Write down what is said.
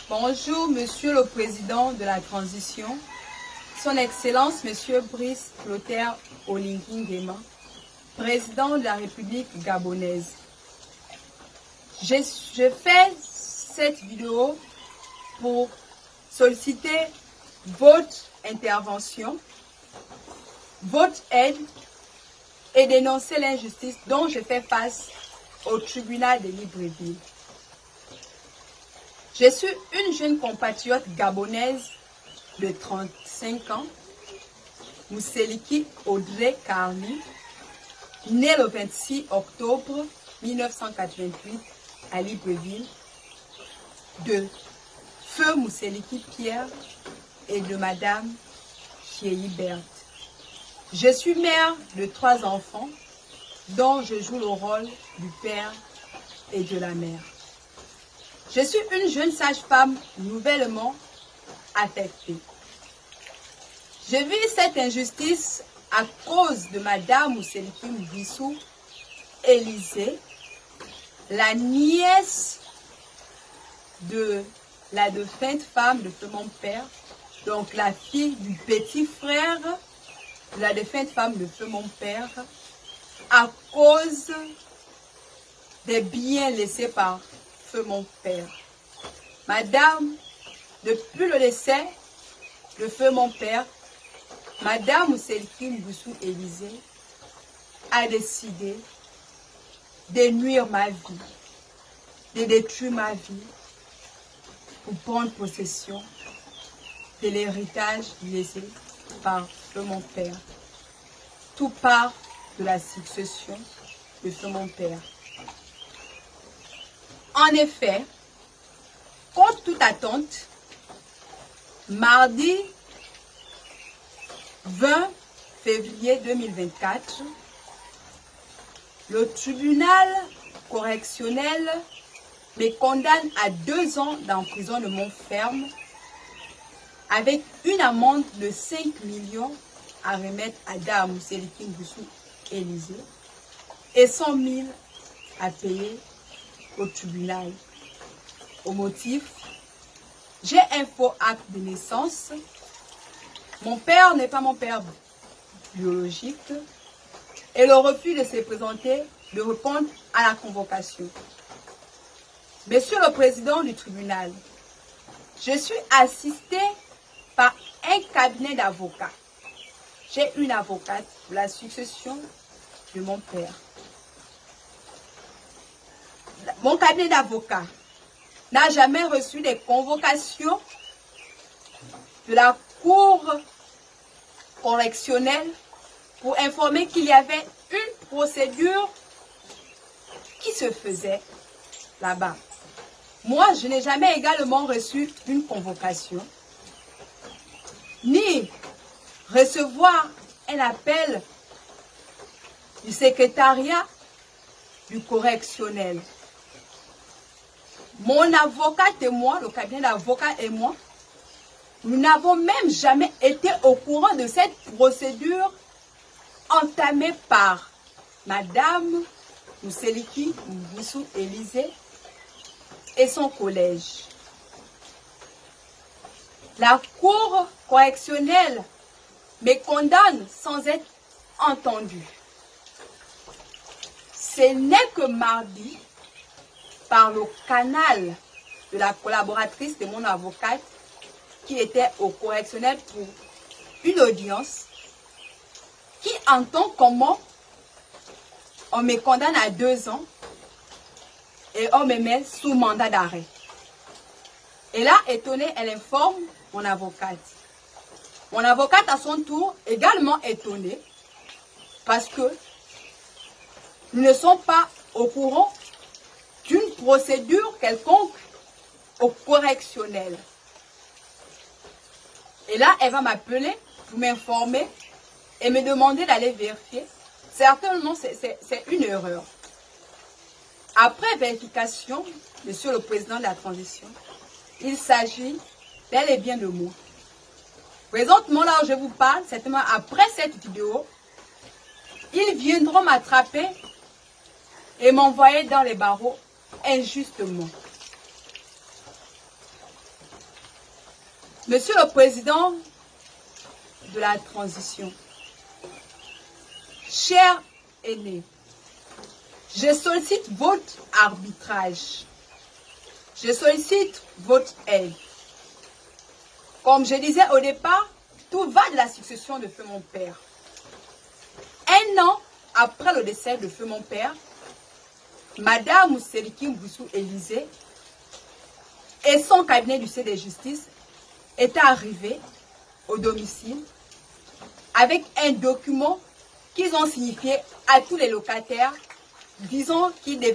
Bonjour, Monsieur le Président de la Transition, Son Excellence Monsieur Brice Clotaire Oligui Nguema, Président de la République gabonaise. Je fais cette vidéo pour solliciter votre intervention, votre aide et dénoncer l'injustice dont je fais face au tribunal de Libreville. Je suis une jeune compatriote gabonaise de 35 ans, Mousseliki Audrey Carly, née le 26 octobre 1988 à Libreville, de Feu Mousseliki Pierre et de Madame Chiei Berthe. Je suis mère de 3 enfants, dont je joue le rôle du père et de la mère. Je suis une jeune sage-femme nouvellement affectée. Je vis cette injustice à cause de Madame Mousseliki Mbissou Élisée, la nièce de la défunte femme de mon père, donc la fille du petit frère de la défunte femme de mon père, à cause des biens laissés par feu mon père. Madame, depuis le décès de feu mon père, Madame Mousseliki Mbissou Élisée a décidé de nuire ma vie, de détruire ma vie pour prendre possession de l'héritage laissé par feu mon père. Tout part de la succession de feu mon père. En effet, contre toute attente, mardi 20 février 2024, le tribunal correctionnel me condamne à 2 ans d'emprisonnement ferme avec une amende de 5 millions à remettre à Dame Mousseliki Mbissou Élisée et 100 000 à payer au tribunal. Au motif, j'ai un faux acte de naissance. Mon père n'est pas mon père biologique et le refus de se présenter, de répondre à la convocation. Monsieur le Président du tribunal, je suis assistée par un cabinet d'avocats. J'ai une avocate pour la succession de mon père. Mon cabinet d'avocats n'a jamais reçu des convocations de la Cour correctionnelle pour informer qu'il y avait une procédure qui se faisait là-bas. Moi, je n'ai jamais également reçu une convocation, ni recevoir un appel du secrétariat du correctionnel. Mon avocate et moi, le cabinet d'avocats et moi, nous n'avons même jamais été au courant de cette procédure entamée par Madame Mousseliki Mbissou Élisée et son collège. La Cour correctionnelle me condamne sans être entendue. Ce n'est que mardi, par le canal de la collaboratrice de mon avocate, qui était au correctionnel pour une audience, qui entend comment on me condamne à 2 ans et on me met sous mandat d'arrêt. Et là, étonnée, elle informe mon avocate. Mon avocate, à son tour, également étonnée, parce que nous ne sommes pas au courant d'une procédure quelconque au correctionnel. Et là, elle va m'appeler pour m'informer et me demander d'aller vérifier. Certainement, c'est une erreur. Après vérification, Monsieur le Président de la Transition, il s'agit bel et bien de moi. Présentement, là où je vous parle, certainement après cette vidéo, ils viendront m'attraper et m'envoyer dans les barreaux injustement. Monsieur le Président de la transition, cher aîné, je sollicite votre arbitrage. Je sollicite votre aide. Comme je disais au départ, tout va de la succession de feu mon père. Un an après le décès de feu mon père, Madame Mousseliki Mboussou Élysée et son cabinet du CD Justice étaient arrivés au domicile avec un document qu'ils ont signifié à tous les locataires disant qu'ils devaient